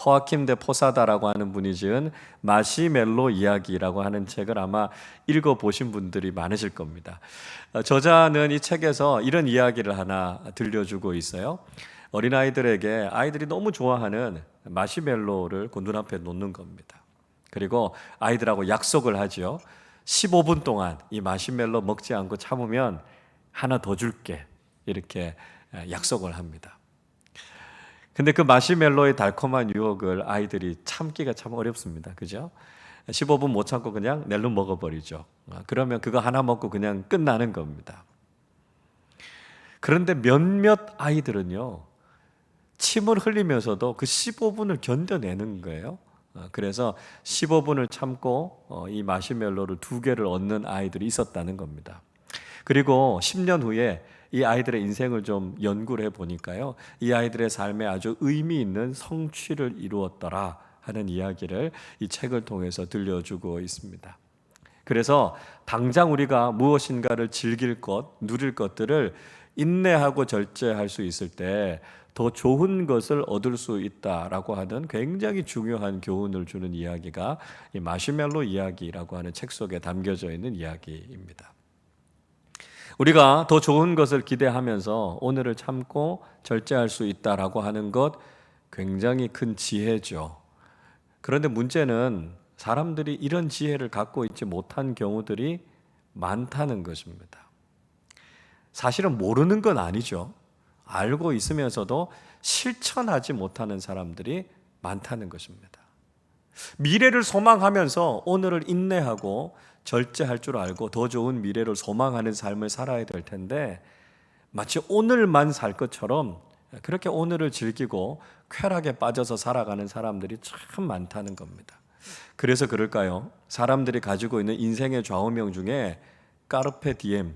호아킴 데 포사다라고 하는 분이 지은 마시멜로 이야기라고 하는 책을 아마 읽어보신 분들이 많으실 겁니다. 저자는 이 책에서 이런 이야기를 하나 들려주고 있어요. 어린아이들에게 아이들이 너무 좋아하는 마시멜로를 그 눈앞에 놓는 겁니다. 그리고 아이들하고 약속을 하죠. 15분 동안 이 마시멜로 먹지 않고 참으면 하나 더 줄게, 이렇게 약속을 합니다. 근데 그 마시멜로의 달콤한 유혹을 아이들이 참기가 참 어렵습니다. 그죠? 15분 못 참고 그냥 낼름 먹어버리죠. 그러면 그거 하나 먹고 그냥 끝나는 겁니다. 그런데 몇몇 아이들은요, 침을 흘리면서도 그 15분을 견뎌내는 거예요. 그래서 15분을 참고 이 마시멜로를 2개를 얻는 아이들이 있었다는 겁니다. 그리고 10년 후에 이 아이들의 인생을 좀 연구를 해보니까요, 이 아이들의 삶에 아주 의미 있는 성취를 이루었더라 하는 이야기를 이 책을 통해서 들려주고 있습니다. 그래서 당장 우리가 무엇인가를 즐길 것, 누릴 것들을 인내하고 절제할 수 있을 때 더 좋은 것을 얻을 수 있다라고 하는 굉장히 중요한 교훈을 주는 이야기가 이 마시멜로 이야기라고 하는 책 속에 담겨져 있는 이야기입니다. 우리가 더 좋은 것을 기대하면서 오늘을 참고 절제할 수 있다라고 하는 것 굉장히 큰 지혜죠. 그런데 문제는 사람들이 이런 지혜를 갖고 있지 못한 경우들이 많다는 것입니다. 사실은 모르는 건 아니죠. 알고 있으면서도 실천하지 못하는 사람들이 많다는 것입니다. 미래를 소망하면서 오늘을 인내하고 절제할 줄 알고 더 좋은 미래를 소망하는 삶을 살아야 될 텐데, 마치 오늘만 살 것처럼 그렇게 오늘을 즐기고 쾌락에 빠져서 살아가는 사람들이 참 많다는 겁니다. 그래서 그럴까요? 사람들이 가지고 있는 인생의 좌우명 중에 까르페 디엠,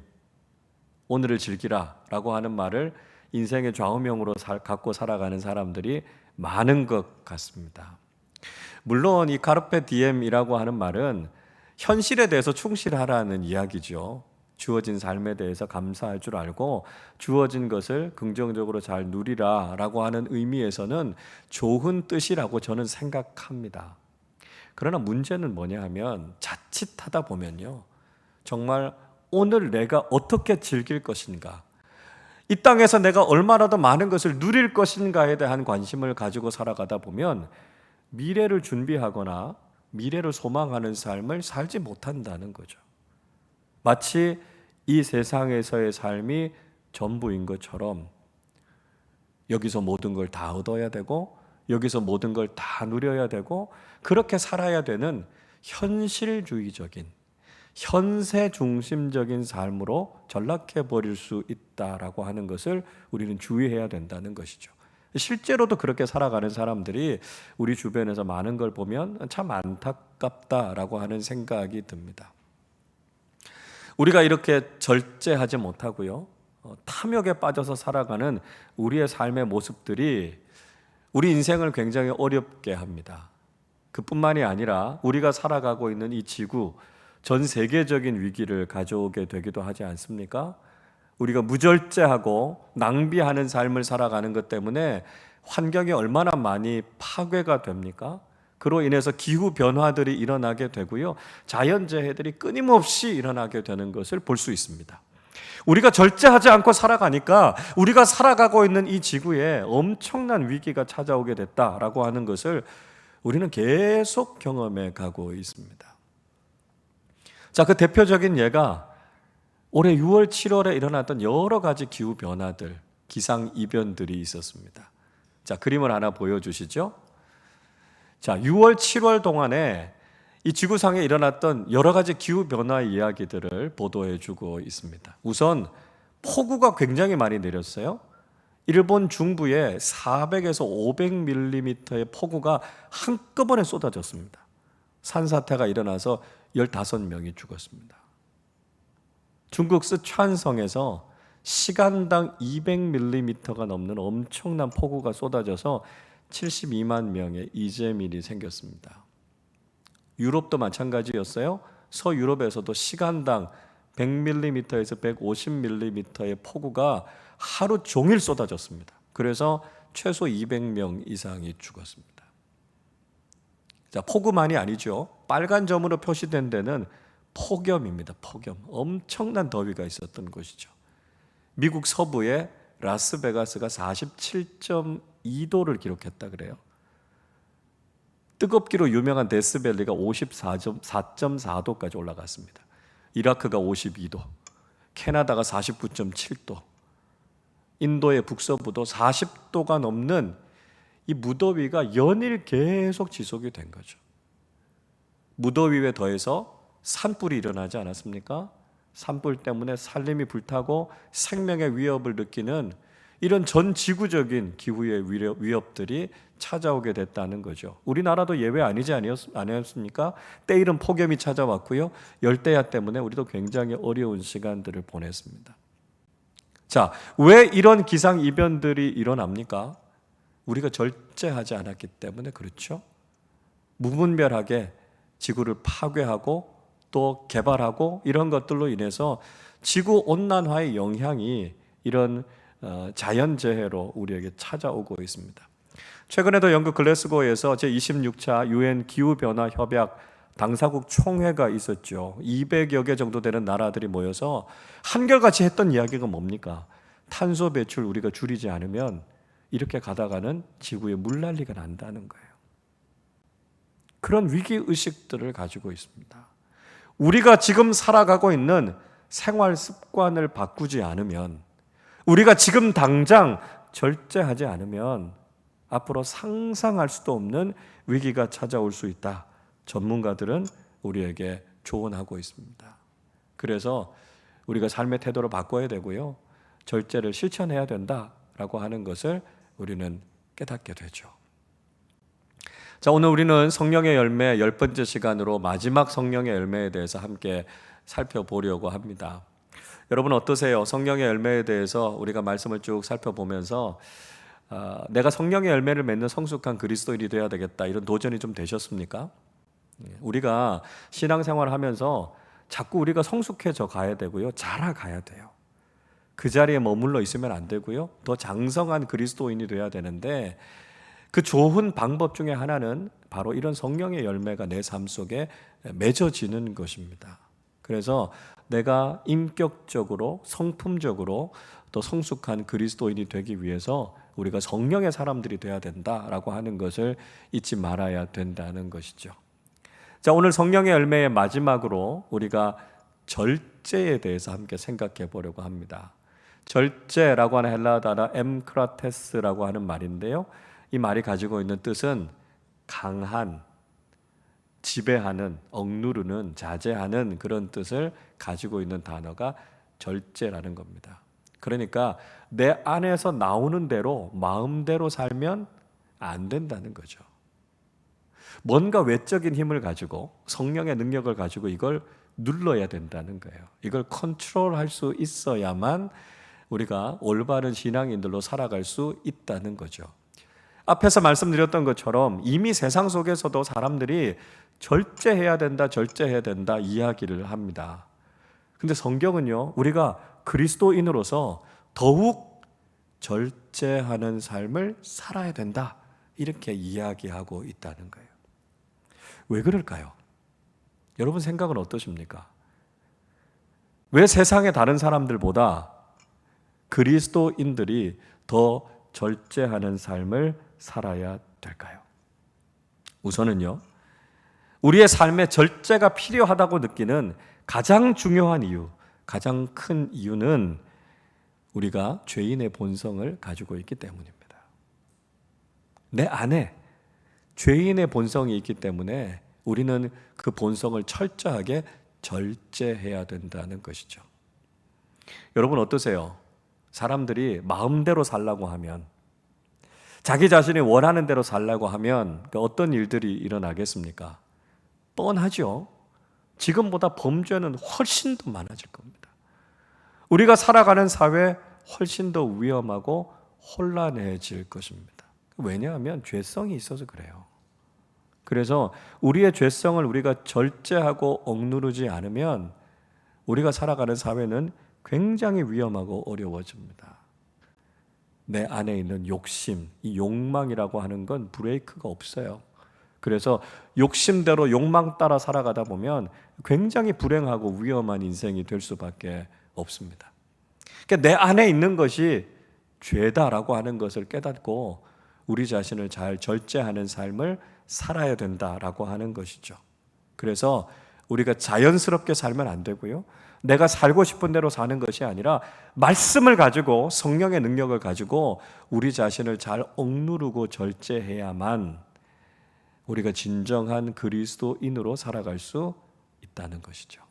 오늘을 즐기라 라고 하는 말을 인생의 좌우명으로 갖고 살아가는 사람들이 많은 것 같습니다. 물론 이 카르페 디엠이라고 하는 말은 현실에 대해서 충실하라는 이야기죠. 주어진 삶에 대해서 감사할 줄 알고 주어진 것을 긍정적으로 잘 누리라라고 하는 의미에서는 좋은 뜻이라고 저는 생각합니다. 그러나 문제는 뭐냐 하면 자칫하다 보면요, 정말 오늘 내가 어떻게 즐길 것인가, 이 땅에서 내가 얼마나 더 많은 것을 누릴 것인가에 대한 관심을 가지고 살아가다 보면 미래를 준비하거나 미래를 소망하는 삶을 살지 못한다는 거죠. 마치 이 세상에서의 삶이 전부인 것처럼 여기서 모든 걸 다 얻어야 되고 여기서 모든 걸 다 누려야 되고 그렇게 살아야 되는 현실주의적인, 현세 중심적인 삶으로 전락해 버릴 수 있다라고 하는 것을 우리는 주의해야 된다는 것이죠. 실제로도 그렇게 살아가는 사람들이 우리 주변에서 많은 걸 보면 참 안타깝다라고 하는 생각이 듭니다. 우리가 이렇게 절제하지 못하고요, 탐욕에 빠져서 살아가는 우리의 삶의 모습들이 우리 인생을 굉장히 어렵게 합니다. 그뿐만이 아니라 우리가 살아가고 있는 이 지구, 전 세계적인 위기를 가져오게 되기도 하지 않습니까? 우리가 무절제하고 낭비하는 삶을 살아가는 것 때문에 환경이 얼마나 많이 파괴가 됩니까? 그로 인해서 기후 변화들이 일어나게 되고요, 자연재해들이 끊임없이 일어나게 되는 것을 볼 수 있습니다. 우리가 절제하지 않고 살아가니까 우리가 살아가고 있는 이 지구에 엄청난 위기가 찾아오게 됐다라고 하는 것을 우리는 계속 경험해 가고 있습니다. 자, 그 대표적인 예가 올해 6월, 7월에 일어났던 여러 가지 기후 변화들, 기상 이변들이 있었습니다. 자, 그림을 하나 보여주시죠. 자, 6월, 7월 동안에 이 지구상에 일어났던 여러 가지 기후 변화 이야기들을 보도해 주고 있습니다. 우선 폭우가 굉장히 많이 내렸어요. 일본 중부에 400에서 500mm의 폭우가 한꺼번에 쏟아졌습니다. 산사태가 일어나서 15명이 죽었습니다. 중국 쓰촨성에서 시간당 200mm가 넘는 엄청난 폭우가 쏟아져서 72만 명의 이재민이 생겼습니다. 유럽도 마찬가지였어요. 서유럽에서도 시간당 100mm에서 150mm의 폭우가 하루 종일 쏟아졌습니다. 그래서 최소 200명 이상이 죽었습니다. 자, 폭우만이 아니죠. 빨간 점으로 표시된 데는 폭염입니다. 폭염. 엄청난 더위가 있었던 곳이죠. 미국 서부의 라스베가스가 47.2도를 기록했다 그래요. 뜨겁기로 유명한 데스밸리가 54.4도까지 올라갔습니다. 이라크가 52도, 캐나다가 49.7도, 인도의 북서부도 40도가 넘는 이 무더위가 연일 계속 지속이 된 거죠. 무더위에 더해서 산불이 일어나지 않았습니까? 산불 때문에 산림이 불타고 생명의 위협을 느끼는 이런 전 지구적인 기후의 위협들이 찾아오게 됐다는 거죠. 우리나라도 예외 아니었습니까? 때이른 폭염이 찾아왔고요. 열대야 때문에 우리도 굉장히 어려운 시간들을 보냈습니다. 자, 왜 이런 기상이변들이 일어납니까? 우리가 절제하지 않았기 때문에 그렇죠. 무분별하게 지구를 파괴하고 또 개발하고 이런 것들로 인해서 지구온난화의 영향이 이런 자연재해로 우리에게 찾아오고 있습니다. 최근에도 영국 글래스고에서 제26차 UN 기후변화 협약 당사국 총회가 있었죠. 200여 개 정도 되는 나라들이 모여서 한결같이 했던 이야기가 뭡니까? 탄소 배출 우리가 줄이지 않으면 이렇게 가다가는 지구에 물난리가 난다는 거예요. 그런 위기의식들을 가지고 있습니다. 우리가 지금 살아가고 있는 생활 습관을 바꾸지 않으면, 우리가 지금 당장 절제하지 않으면 앞으로 상상할 수도 없는 위기가 찾아올 수 있다. 전문가들은 우리에게 조언하고 있습니다. 그래서 우리가 삶의 태도를 바꿔야 되고요. 절제를 실천해야 된다라고 하는 것을 우리는 깨닫게 되죠. 자, 오늘 우리는 성령의 열매 10번째 시간으로 마지막 성령의 열매에 대해서 함께 살펴보려고 합니다. 여러분 어떠세요? 성령의 열매에 대해서 우리가 말씀을 쭉 살펴보면서 내가 성령의 열매를 맺는 성숙한 그리스도인이 되어야 되겠다, 이런 도전이 좀 되셨습니까? 우리가 신앙생활을 하면서 자꾸 우리가 성숙해져 가야 되고요, 자라가야 돼요. 그 자리에 머물러 있으면 안 되고요, 더 장성한 그리스도인이 되어야 되는데, 그 좋은 방법 중에 하나는 바로 이런 성령의 열매가 내 삶 속에 맺어지는 것입니다. 그래서 내가 인격적으로, 성품적으로 또 성숙한 그리스도인이 되기 위해서 우리가 성령의 사람들이 되어야 된다라고 하는 것을 잊지 말아야 된다는 것이죠. 자, 오늘 성령의 열매의 마지막으로 우리가 절제에 대해서 함께 생각해 보려고 합니다. 절제라고 하는 헬라어 단어 엠크라테스라고 하는 말인데요, 이 말이 가지고 있는 뜻은 강한, 지배하는, 억누르는, 자제하는 그런 뜻을 가지고 있는 단어가 절제라는 겁니다. 그러니까 내 안에서 나오는 대로 마음대로 살면 안 된다는 거죠. 뭔가 외적인 힘을 가지고, 성령의 능력을 가지고 이걸 눌러야 된다는 거예요. 이걸 컨트롤할 수 있어야만 우리가 올바른 신앙인들로 살아갈 수 있다는 거죠. 앞에서 말씀드렸던 것처럼 이미 세상 속에서도 사람들이 절제해야 된다, 절제해야 된다 이야기를 합니다. 근데 성경은요, 우리가 그리스도인으로서 더욱 절제하는 삶을 살아야 된다, 이렇게 이야기하고 있다는 거예요. 왜 그럴까요? 여러분 생각은 어떠십니까? 왜 세상의 다른 사람들보다 그리스도인들이 더 절제하는 삶을 살아야 될까요? 우선은요, 우리의 삶에 절제가 필요하다고 느끼는 가장 중요한 이유, 가장 큰 이유는 우리가 죄인의 본성을 가지고 있기 때문입니다. 내 안에 죄인의 본성이 있기 때문에 우리는 그 본성을 철저하게 절제해야 된다는 것이죠. 여러분 어떠세요? 사람들이 마음대로 살라고 하면, 자기 자신이 원하는 대로 살라고 하면 어떤 일들이 일어나겠습니까? 뻔하죠. 지금보다 범죄는 훨씬 더 많아질 겁니다. 우리가 살아가는 사회 훨씬 더 위험하고 혼란해질 것입니다. 왜냐하면 죄성이 있어서 그래요. 그래서 우리의 죄성을 우리가 절제하고 억누르지 않으면 우리가 살아가는 사회는 굉장히 위험하고 어려워집니다. 내 안에 있는 욕심, 이 욕망이라고 하는 건 브레이크가 없어요. 그래서 욕심대로 욕망 따라 살아가다 보면 굉장히 불행하고 위험한 인생이 될 수밖에 없습니다. 그러니까 내 안에 있는 것이 죄다라고 하는 것을 깨닫고 우리 자신을 잘 절제하는 삶을 살아야 된다라고 하는 것이죠. 그래서 우리가 자연스럽게 살면 안 되고요. 내가 살고 싶은 대로 사는 것이 아니라 말씀을 가지고 성령의 능력을 가지고 우리 자신을 잘 억누르고 절제해야만 우리가 진정한 그리스도인으로 살아갈 수 있다는 것이죠.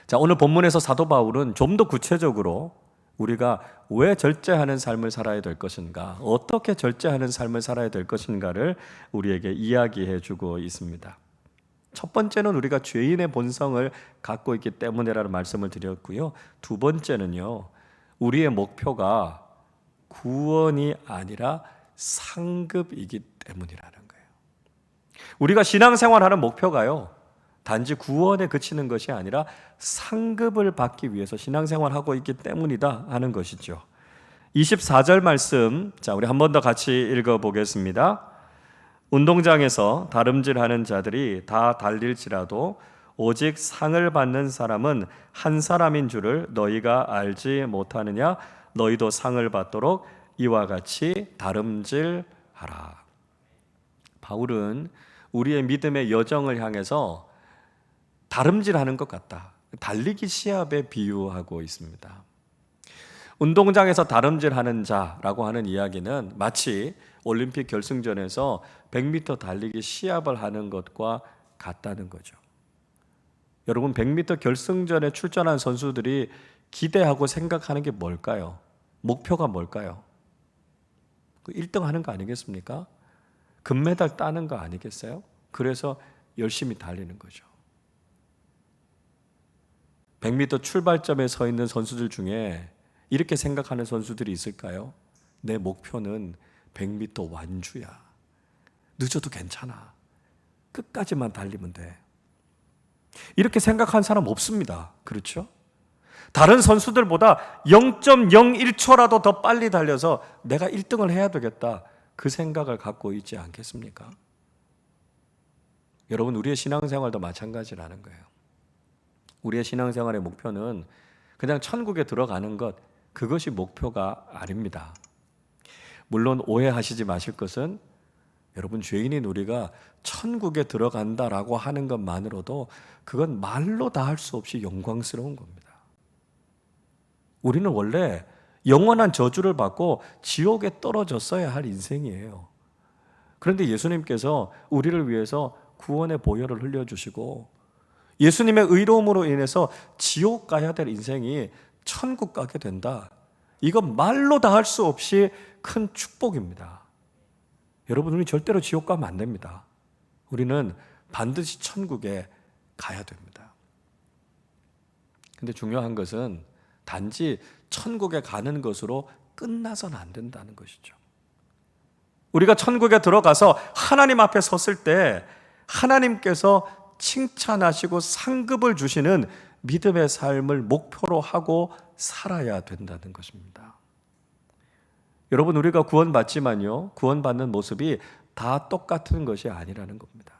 자, 오늘 본문에서 사도 바울은 좀 더 구체적으로 우리가 왜 절제하는 삶을 살아야 될 것인가, 어떻게 절제하는 삶을 살아야 될 것인가를 우리에게 이야기해 주고 있습니다. 첫 번째는 우리가 죄인의 본성을 갖고 있기 때문이라는 말씀을 드렸고요. 두 번째는요, 우리의 목표가 구원이 아니라 상급이기 때문이라는 거예요. 우리가 신앙생활하는 목표가요, 단지 구원에 그치는 것이 아니라 상급을 받기 위해서 신앙생활하고 있기 때문이다 하는 것이죠. 24절 말씀, 자, 우리 한 번 더 같이 읽어보겠습니다. 운동장에서 다름질하는 자들이 다 달릴지라도 오직 상을 받는 사람은 한 사람인 줄을 너희가 알지 못하느냐? 너희도 상을 받도록 이와 같이 다름질하라. 바울은 우리의 믿음의 여정을 향해서 다름질하는 것 같다, 달리기 시합에 비유하고 있습니다. 운동장에서 다름질하는 자라고 하는 이야기는 마치 올림픽 결승전에서 100m 달리기 시합을 하는 것과 같다는 거죠. 여러분, 100m 결승전에 출전한 선수들이 기대하고 생각하는 게 뭘까요? 목표가 뭘까요? 1등 하는 거 아니겠습니까? 금메달 따는 거 아니겠어요? 그래서 열심히 달리는 거죠. 100m 출발점에 서 있는 선수들 중에 이렇게 생각하는 선수들이 있을까요? 내 목표는 100m 완주야. 늦어도 괜찮아. 끝까지만 달리면 돼. 이렇게 생각한 사람 없습니다. 그렇죠? 다른 선수들보다 0.01초라도 더 빨리 달려서 내가 1등을 해야 되겠다, 그 생각을 갖고 있지 않겠습니까? 여러분, 우리의 신앙생활도 마찬가지라는 거예요. 우리의 신앙생활의 목표는 그냥 천국에 들어가는 것, 그것이 목표가 아닙니다. 물론 오해하시지 마실 것은, 여러분, 죄인인 우리가 천국에 들어간다라고 하는 것만으로도 그건 말로 다 할 수 없이 영광스러운 겁니다. 우리는 원래 영원한 저주를 받고 지옥에 떨어졌어야 할 인생이에요. 그런데 예수님께서 우리를 위해서 구원의 보혈을 흘려주시고 예수님의 의로움으로 인해서 지옥 가야 될 인생이 천국 가게 된다. 이건 말로 다 할 수 없이 큰 축복입니다. 여러분, 우리 절대로 지옥 가면 안 됩니다. 우리는 반드시 천국에 가야 됩니다. 근데 중요한 것은 단지 천국에 가는 것으로 끝나서는 안 된다는 것이죠. 우리가 천국에 들어가서 하나님 앞에 섰을 때 하나님께서 칭찬하시고 상급을 주시는 믿음의 삶을 목표로 하고 살아야 된다는 것입니다. 여러분, 우리가 구원받지만요, 구원받는 모습이 다 똑같은 것이 아니라는 겁니다.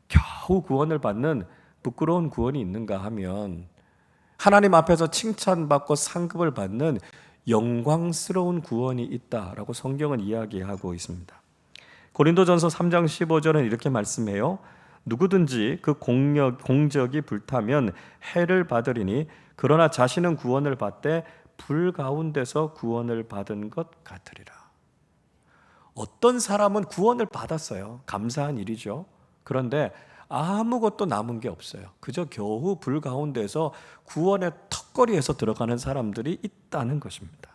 겨우 구원을 받는 부끄러운 구원이 있는가 하면 하나님 앞에서 칭찬받고 상급을 받는 영광스러운 구원이 있다라고 성경은 이야기하고 있습니다. 고린도전서 3장 15절은 이렇게 말씀해요. 누구든지 그 공적이 불타면 해를 받으리니 그러나 자신은 구원을 받되 불 가운데서 구원을 받은 것 같으리라. 어떤 사람은 구원을 받았어요. 감사한 일이죠. 그런데 아무것도 남은 게 없어요. 그저 겨우 불 가운데서 구원의 턱걸이에서 들어가는 사람들이 있다는 것입니다.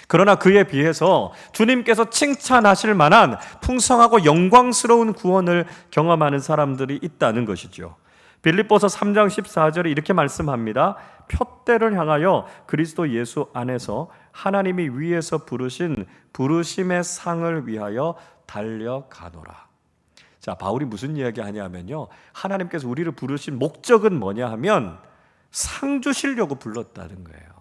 그러나 그에 비해서 주님께서 칭찬하실 만한 풍성하고 영광스러운 구원을 경험하는 사람들이 있다는 것이죠. 빌립보서 3장 14절에 이렇게 말씀합니다. 표대를 향하여 그리스도 예수 안에서 하나님이 위에서 부르신 부르심의 상을 위하여 달려가노라. 자, 바울이 무슨 이야기 하냐면요, 하나님께서 우리를 부르신 목적은 뭐냐 하면 상 주시려고 불렀다는 거예요.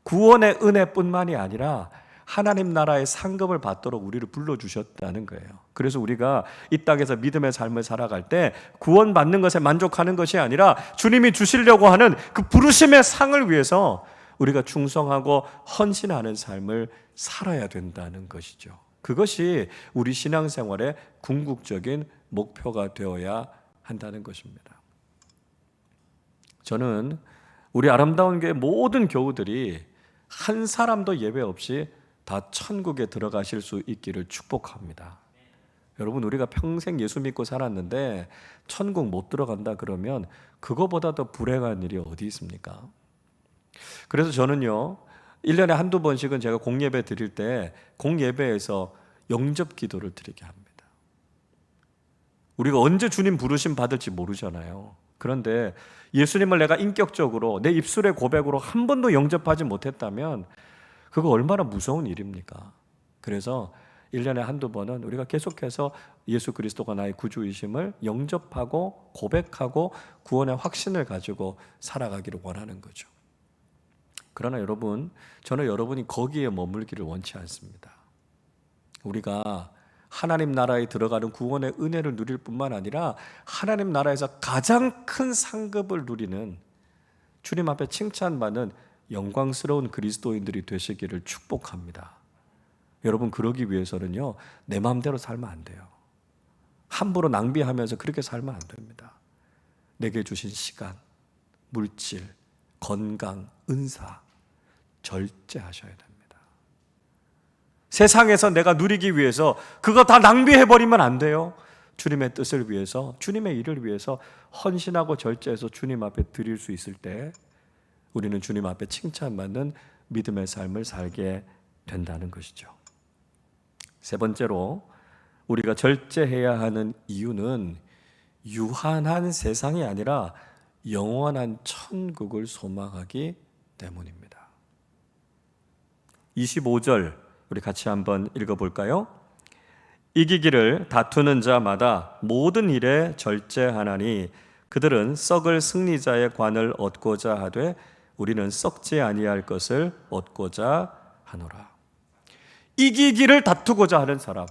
구원의 은혜뿐만이 아니라 하나님 나라의 상급을 받도록 우리를 불러주셨다는 거예요. 그래서 우리가 이 땅에서 믿음의 삶을 살아갈 때 구원받는 것에 만족하는 것이 아니라 주님이 주시려고 하는 그 부르심의 상을 위해서 우리가 충성하고 헌신하는 삶을 살아야 된다는 것이죠. 그것이 우리 신앙생활의 궁극적인 목표가 되어야 한다는 것입니다. 저는 우리 아름다운 교회 모든 교우들이 한 사람도 예외 없이 다 천국에 들어가실 수 있기를 축복합니다. 여러분, 우리가 평생 예수 믿고 살았는데 천국 못 들어간다 그러면 그거보다 더 불행한 일이 어디 있습니까? 그래서 저는요, 1년에 한두 번씩은 제가 공예배 드릴 때 공예배에서 영접 기도를 드리게 합니다. 우리가 언제 주님 부르심 받을지 모르잖아요. 그런데 예수님을 내가 인격적으로 내 입술의 고백으로 한 번도 영접하지 못했다면 그거 얼마나 무서운 일입니까? 그래서 1년에 한두 번은 우리가 계속해서 예수 그리스도가 나의 구주이심을 영접하고 고백하고 구원의 확신을 가지고 살아가기를 원하는 거죠. 그러나 여러분, 저는 여러분이 거기에 머물기를 원치 않습니다. 우리가 하나님 나라에 들어가는 구원의 은혜를 누릴 뿐만 아니라 하나님 나라에서 가장 큰 상급을 누리는, 주님 앞에 칭찬받는 영광스러운 그리스도인들이 되시기를 축복합니다. 여러분, 그러기 위해서는요, 내 마음대로 살면 안 돼요. 함부로 낭비하면서 그렇게 살면 안 됩니다. 내게 주신 시간, 물질, 건강, 은사 절제하셔야 됩니다. 세상에서 내가 누리기 위해서 그거 다 낭비해버리면 안 돼요. 주님의 뜻을 위해서, 주님의 일을 위해서 헌신하고 절제해서 주님 앞에 드릴 수 있을 때 우리는 주님 앞에 칭찬받는 믿음의 삶을 살게 된다는 것이죠. 세 번째로 우리가 절제해야 하는 이유는 유한한 세상이 아니라 영원한 천국을 소망하기 때문입니다. 25절 우리 같이 한번 읽어볼까요? 이기기를 다투는 자마다 모든 일에 절제하나니 그들은 썩을 승리자의 관을 얻고자 하되 우리는 썩지 아니할 것을 얻고자 하노라. 이기기를 다투고자 하는 사람,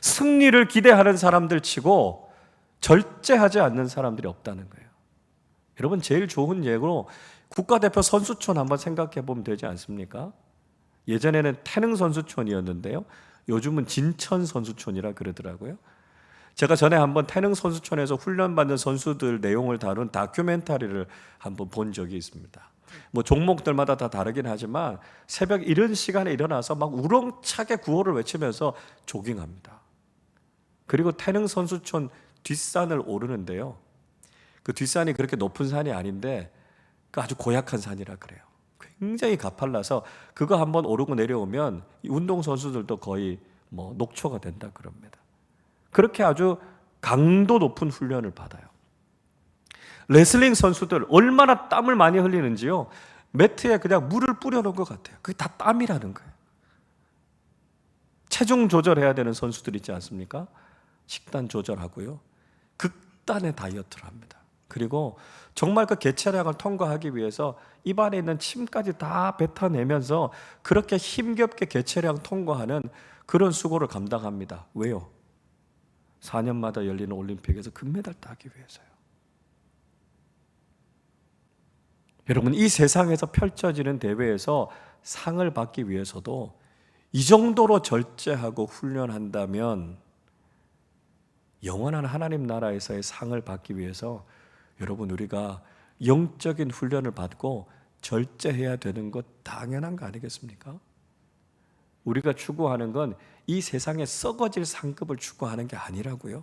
승리를 기대하는 사람들 치고 절제하지 않는 사람들이 없다는 거예요. 여러분, 제일 좋은 예로 국가대표 선수촌 한번 생각해 보면 되지 않습니까? 예전에는 태릉 선수촌이었는데요, 요즘은 진천 선수촌이라 그러더라고요. 제가 전에 한번 태릉 선수촌에서 훈련받는 선수들 내용을 다룬 다큐멘터리를 한번 본 적이 있습니다. 뭐 종목들마다 다 다르긴 하지만 새벽 이른 시간에 일어나서 막 우렁차게 구호를 외치면서 조깅합니다. 그리고 태릉 선수촌 뒷산을 오르는데요, 그 뒷산이 그렇게 높은 산이 아닌데 그 아주 고약한 산이라 그래요. 굉장히 가팔라서 그거 한번 오르고 내려오면 운동선수들도 거의 뭐 녹초가 된다 그럽니다. 그렇게 아주 강도 높은 훈련을 받아요. 레슬링 선수들 얼마나 땀을 많이 흘리는지요, 매트에 그냥 물을 뿌려놓은 것 같아요. 그게 다 땀이라는 거예요. 체중 조절해야 되는 선수들 있지 않습니까? 식단 조절하고요, 극단의 다이어트를 합니다. 그리고 정말 그 개체량을 통과하기 위해서 입안에 있는 침까지 다 뱉어내면서 그렇게 힘겹게 개체량 통과하는 그런 수고를 감당합니다. 왜요? 4년마다 열리는 올림픽에서 금메달 따기 위해서요. 여러분, 이 세상에서 펼쳐지는 대회에서 상을 받기 위해서도 이 정도로 절제하고 훈련한다면 영원한 하나님 나라에서의 상을 받기 위해서 여러분, 우리가 영적인 훈련을 받고 절제해야 되는 것 당연한 거 아니겠습니까? 우리가 추구하는 건 이 세상에 썩어질 상급을 추구하는 게 아니라고요.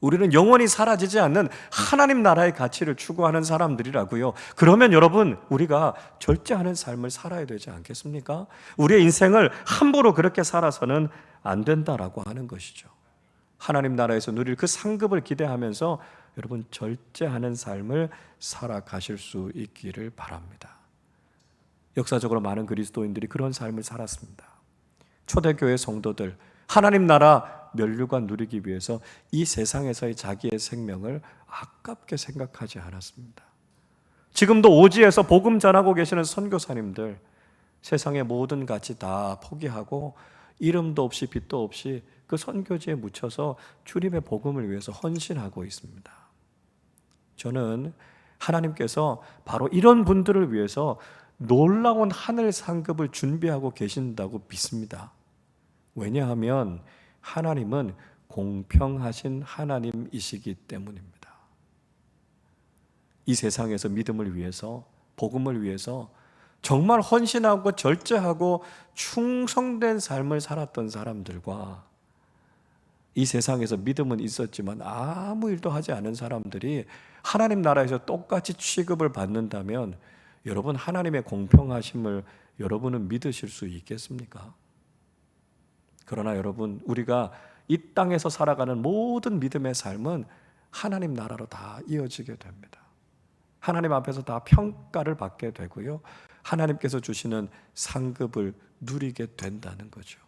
우리는 영원히 사라지지 않는 하나님 나라의 가치를 추구하는 사람들이라고요. 그러면 여러분, 우리가 절제하는 삶을 살아야 되지 않겠습니까? 우리의 인생을 함부로 그렇게 살아서는 안 된다라고 하는 것이죠. 하나님 나라에서 누릴 그 상급을 기대하면서 여러분, 절제하는 삶을 살아가실 수 있기를 바랍니다. 역사적으로 많은 그리스도인들이 그런 삶을 살았습니다. 초대교회 성도들, 하나님 나라 면류관 누리기 위해서 이 세상에서의 자기의 생명을 아깝게 생각하지 않았습니다. 지금도 오지에서 복음 전하고 계시는 선교사님들, 세상의 모든 가치 다 포기하고 이름도 없이 빛도 없이 그 선교지에 묻혀서 주님의 복음을 위해서 헌신하고 있습니다. 저는 하나님께서 바로 이런 분들을 위해서 놀라운 하늘 상급을 준비하고 계신다고 믿습니다. 왜냐하면 하나님은 공평하신 하나님이시기 때문입니다. 이 세상에서 믿음을 위해서, 복음을 위해서 정말 헌신하고 절제하고 충성된 삶을 살았던 사람들과 이 세상에서 믿음은 있었지만 아무 일도 하지 않은 사람들이 하나님 나라에서 똑같이 취급을 받는다면 여러분, 하나님의 공평하심을 여러분은 믿으실 수 있겠습니까? 그러나 여러분, 우리가 이 땅에서 살아가는 모든 믿음의 삶은 하나님 나라로 다 이어지게 됩니다. 하나님 앞에서 다 평가를 받게 되고요, 하나님께서 주시는 상급을 누리게 된다는 거죠.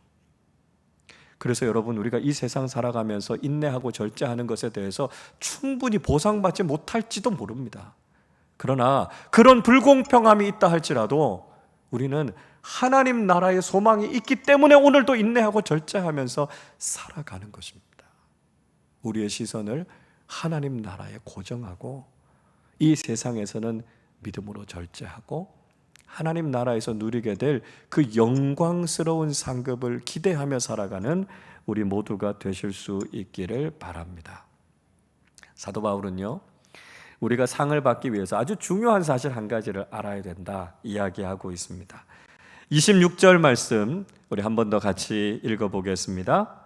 그래서 여러분, 우리가 이 세상 살아가면서 인내하고 절제하는 것에 대해서 충분히 보상받지 못할지도 모릅니다. 그러나 그런 불공평함이 있다 할지라도 우리는 하나님 나라의 소망이 있기 때문에 오늘도 인내하고 절제하면서 살아가는 것입니다. 우리의 시선을 하나님 나라에 고정하고 이 세상에서는 믿음으로 절제하고 하나님 나라에서 누리게 될 그 영광스러운 상급을 기대하며 살아가는 우리 모두가 되실 수 있기를 바랍니다. 사도 바울은요, 우리가 상을 받기 위해서 아주 중요한 사실 한 가지를 알아야 된다 이야기하고 있습니다. 26절 말씀 우리 한 번 더 같이 읽어보겠습니다.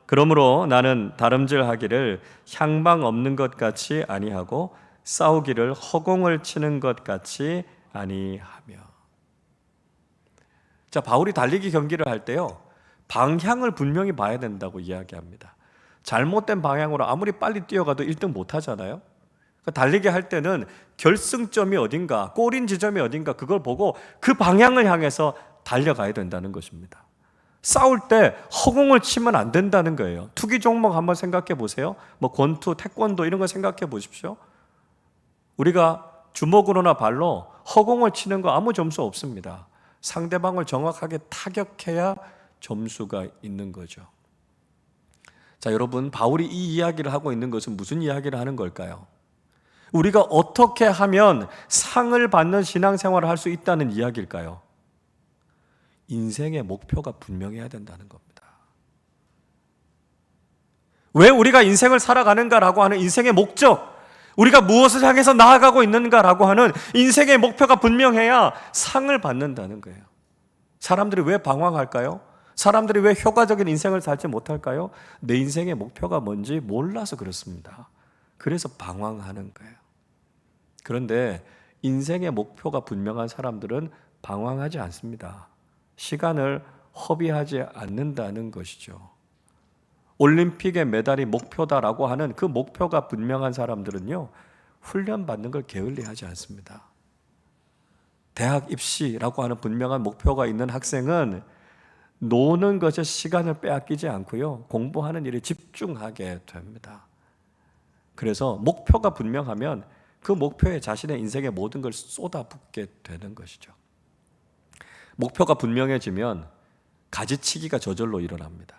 그러므로 나는 다름질하기를 향방 없는 것 같이 아니하고 싸우기를 허공을 치는 것 같이 아니하며. 자, 바울이 달리기 경기를 할 때요, 방향을 분명히 봐야 된다고 이야기합니다. 잘못된 방향으로 아무리 빨리 뛰어가도 1등 못 하잖아요. 달리기 할 때는 결승점이 어딘가, 골인 지점이 어딘가 그걸 보고 그 방향을 향해서 달려가야 된다는 것입니다. 싸울 때 허공을 치면 안 된다는 거예요. 투기 종목 한번 생각해 보세요. 뭐 권투, 태권도 이런 거 생각해 보십시오. 우리가 주먹으로나 발로 허공을 치는 거 아무 점수 없습니다. 상대방을 정확하게 타격해야 점수가 있는 거죠. 자, 여러분, 바울이 이 이야기를 하고 있는 것은 무슨 이야기를 하는 걸까요? 우리가 어떻게 하면 상을 받는 신앙생활을 할 수 있다는 이야기일까요? 인생의 목표가 분명해야 된다는 겁니다. 왜 우리가 인생을 살아가는가라고 하는 인생의 목적, 우리가 무엇을 향해서 나아가고 있는가라고 하는 인생의 목표가 분명해야 상을 받는다는 거예요. 사람들이 왜 방황할까요? 사람들이 왜 효과적인 인생을 살지 못할까요? 내 인생의 목표가 뭔지 몰라서 그렇습니다. 그래서 방황하는 거예요. 그런데 인생의 목표가 분명한 사람들은 방황하지 않습니다. 시간을 허비하지 않는다는 것이죠. 올림픽의 메달이 목표다라고 하는 그 목표가 분명한 사람들은요, 훈련받는 걸 게을리하지 않습니다. 대학 입시라고 하는 분명한 목표가 있는 학생은 노는 것에 시간을 빼앗기지 않고요, 공부하는 일에 집중하게 됩니다. 그래서 목표가 분명하면 그 목표에 자신의 인생의 모든 걸 쏟아붓게 되는 것이죠. 목표가 분명해지면 가지치기가 저절로 일어납니다.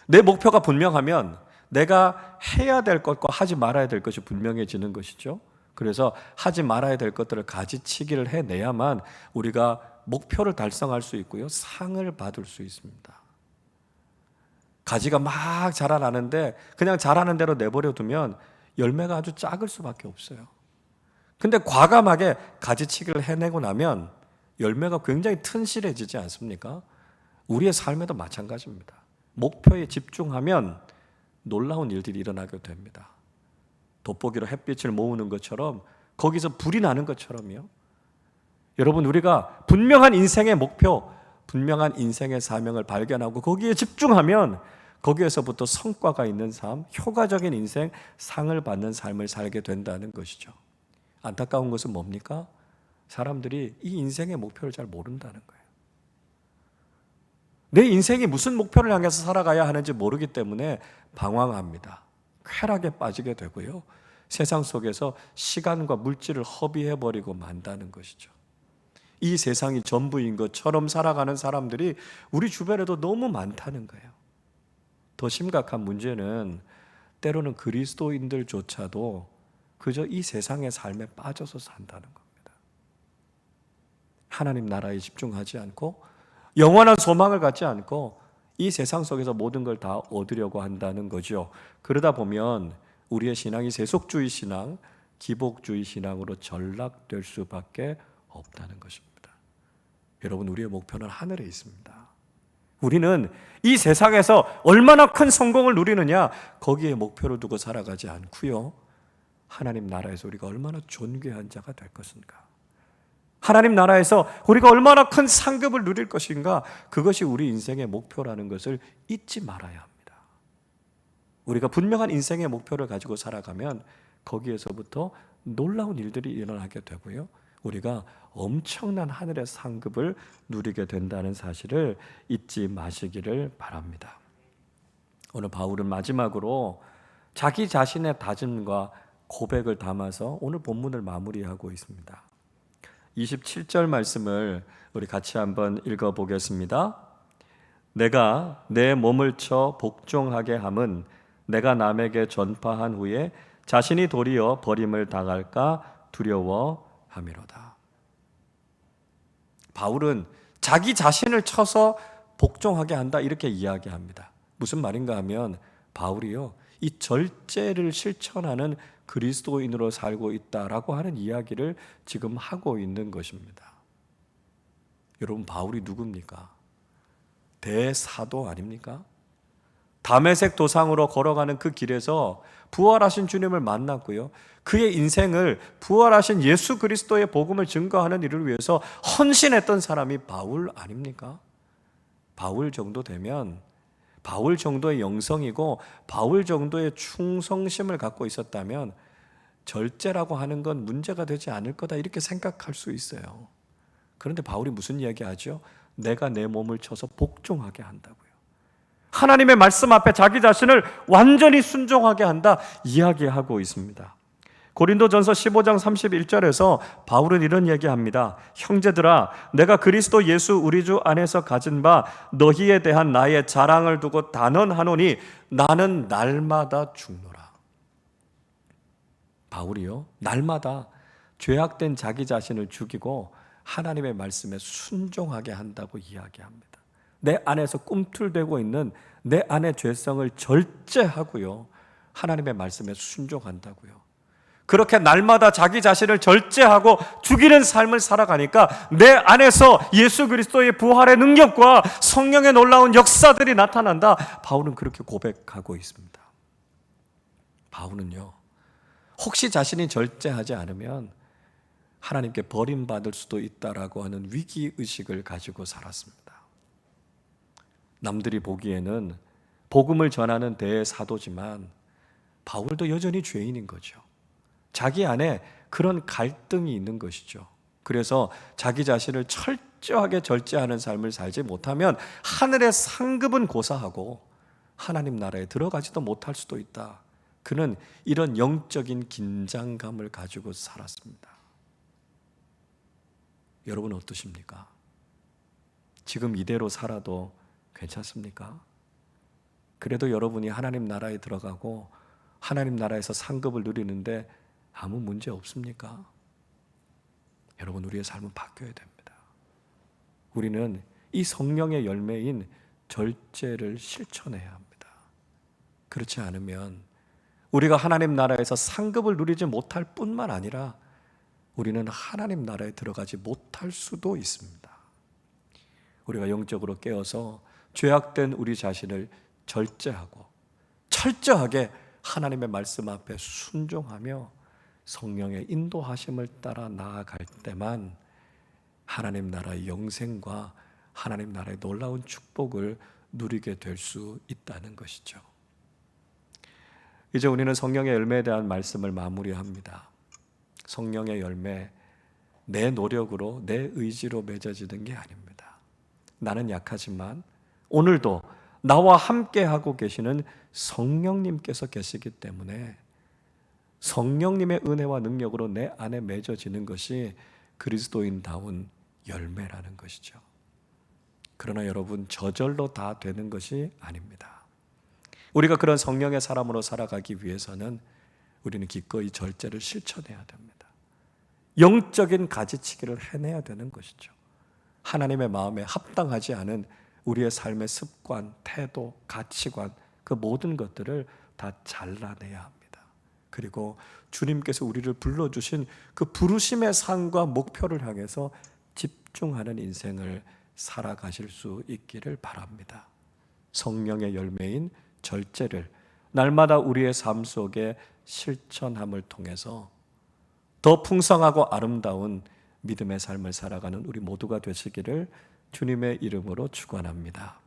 내 목표가 분명하면 내가 해야 될 것과 하지 말아야 될 것이 분명해지는 것이죠. 그래서 하지 말아야 될 것들을 가지치기를 해내야만 우리가 목표를 달성할 수 있고요, 상을 받을 수 있습니다. 가지가 막 자라나는데 그냥 자라는 대로 내버려 두면 열매가 아주 작을 수밖에 없어요. 근데 과감하게 가지치기를 해내고 나면 열매가 굉장히 튼실해지지 않습니까? 우리의 삶에도 마찬가지입니다. 목표에 집중하면 놀라운 일들이 일어나게 됩니다. 돋보기로 햇빛을 모으는 것처럼, 거기서 불이 나는 것처럼요. 여러분, 우리가 분명한 인생의 목표, 분명한 인생의 사명을 발견하고 거기에 집중하면 거기에서부터 성과가 있는 삶, 효과적인 인생, 상을 받는 삶을 살게 된다는 것이죠. 안타까운 것은 뭡니까? 사람들이 이 인생의 목표를 잘 모른다는 거예요. 내 인생이 무슨 목표를 향해서 살아가야 하는지 모르기 때문에 방황합니다. 쾌락에 빠지게 되고요, 세상 속에서 시간과 물질을 허비해버리고 만다는 것이죠. 이 세상이 전부인 것처럼 살아가는 사람들이 우리 주변에도 너무 많다는 거예요. 더 심각한 문제는 때로는 그리스도인들조차도 그저 이 세상의 삶에 빠져서 산다는 겁니다. 하나님 나라에 집중하지 않고 영원한 소망을 갖지 않고 이 세상 속에서 모든 걸 다 얻으려고 한다는 거죠. 그러다 보면 우리의 신앙이 세속주의 신앙, 기복주의 신앙으로 전락될 수밖에 없다는 것입니다. 여러분, 우리의 목표는 하늘에 있습니다. 우리는 이 세상에서 얼마나 큰 성공을 누리느냐, 거기에 목표를 두고 살아가지 않고요, 하나님 나라에서 우리가 얼마나 존귀한 자가 될 것인가, 하나님 나라에서 우리가 얼마나 큰 상급을 누릴 것인가, 그것이 우리 인생의 목표라는 것을 잊지 말아야 합니다. 우리가 분명한 인생의 목표를 가지고 살아가면 거기에서부터 놀라운 일들이 일어나게 되고요, 우리가 엄청난 하늘의 상급을 누리게 된다는 사실을 잊지 마시기를 바랍니다. 오늘 바울은 마지막으로 자기 자신의 다짐과 고백을 담아서 오늘 본문을 마무리하고 있습니다. 27절 말씀을 우리 같이 한번 읽어보겠습니다. 내가 내 몸을 쳐 복종하게 함은 내가 남에게 전파한 후에 자신이 도리어 버림을 당할까 두려워함이로다. 바울은 자기 자신을 쳐서 복종하게 한다, 이렇게 이야기합니다. 무슨 말인가 하면 바울이요, 이 절제를 실천하는 그리스도인으로 살고 있다라고 하는 이야기를 지금 하고 있는 것입니다. 여러분, 바울이 누굽니까? 대사도 아닙니까? 다메섹 도상으로 걸어가는 그 길에서 부활하신 주님을 만났고요, 그의 인생을 부활하신 예수 그리스도의 복음을 증거하는 일을 위해서 헌신했던 사람이 바울 아닙니까? 바울 정도 되면, 바울 정도의 영성이고 바울 정도의 충성심을 갖고 있었다면 절제라고 하는 건 문제가 되지 않을 거다, 이렇게 생각할 수 있어요. 그런데 바울이 무슨 이야기하죠? 내가 내 몸을 쳐서 복종하게 한다고요. 하나님의 말씀 앞에 자기 자신을 완전히 순종하게 한다, 이야기하고 있습니다. 고린도전서 15장 31절에서 바울은 이런 얘기합니다. 형제들아, 내가 그리스도 예수 우리 주 안에서 가진 바 너희에 대한 나의 자랑을 두고 단언하노니 나는 날마다 죽노라. 바울이요, 날마다 죄악된 자기 자신을 죽이고 하나님의 말씀에 순종하게 한다고 이야기합니다. 내 안에서 꿈틀대고 있는 내 안의 죄성을 절제하고요, 하나님의 말씀에 순종한다고요. 그렇게 날마다 자기 자신을 절제하고 죽이는 삶을 살아가니까 내 안에서 예수 그리스도의 부활의 능력과 성령의 놀라운 역사들이 나타난다, 바울은 그렇게 고백하고 있습니다. 바울은요, 혹시 자신이 절제하지 않으면 하나님께 버림받을 수도 있다라고 하는 위기의식을 가지고 살았습니다. 남들이 보기에는 복음을 전하는 대사도지만 바울도 여전히 죄인인 거죠. 자기 안에 그런 갈등이 있는 것이죠. 그래서 자기 자신을 철저하게 절제하는 삶을 살지 못하면 하늘의 상급은 고사하고 하나님 나라에 들어가지도 못할 수도 있다. 그는 이런 영적인 긴장감을 가지고 살았습니다. 여러분 어떠십니까? 지금 이대로 살아도 괜찮습니까? 그래도 여러분이 하나님 나라에 들어가고 하나님 나라에서 상급을 누리는데 아무 문제 없습니까? 여러분, 우리의 삶은 바뀌어야 됩니다. 우리는 이 성령의 열매인 절제를 실천해야 합니다. 그렇지 않으면 우리가 하나님 나라에서 상급을 누리지 못할 뿐만 아니라 우리는 하나님 나라에 들어가지 못할 수도 있습니다. 우리가 영적으로 깨어서 죄악된 우리 자신을 절제하고 철저하게 하나님의 말씀 앞에 순종하며 성령의 인도하심을 따라 나아갈 때만 하나님 나라의 영생과 하나님 나라의 놀라운 축복을 누리게 될 수 있다는 것이죠. 이제 우리는 성령의 열매에 대한 말씀을 마무리합니다. 성령의 열매, 내 노력으로, 내 의지로 맺어지는 게 아닙니다. 나는 약하지만 오늘도 나와 함께 하고 계시는 성령님께서 계시기 때문에 성령님의 은혜와 능력으로 내 안에 맺어지는 것이 그리스도인다운 열매라는 것이죠. 그러나 여러분, 저절로 다 되는 것이 아닙니다. 우리가 그런 성령의 사람으로 살아가기 위해서는 우리는 기꺼이 절제를 실천해야 됩니다. 영적인 가지치기를 해내야 되는 것이죠. 하나님의 마음에 합당하지 않은 우리의 삶의 습관, 태도, 가치관, 그 모든 것들을 다 잘라내야 합니다. 그리고 주님께서 우리를 불러주신 그 부르심의 상과 목표를 향해서 집중하는 인생을 살아가실 수 있기를 바랍니다. 성령의 열매인 절제를 날마다 우리의 삶 속에 실천함을 통해서 더 풍성하고 아름다운 믿음의 삶을 살아가는 우리 모두가 되시기를 주님의 이름으로 축원합니다.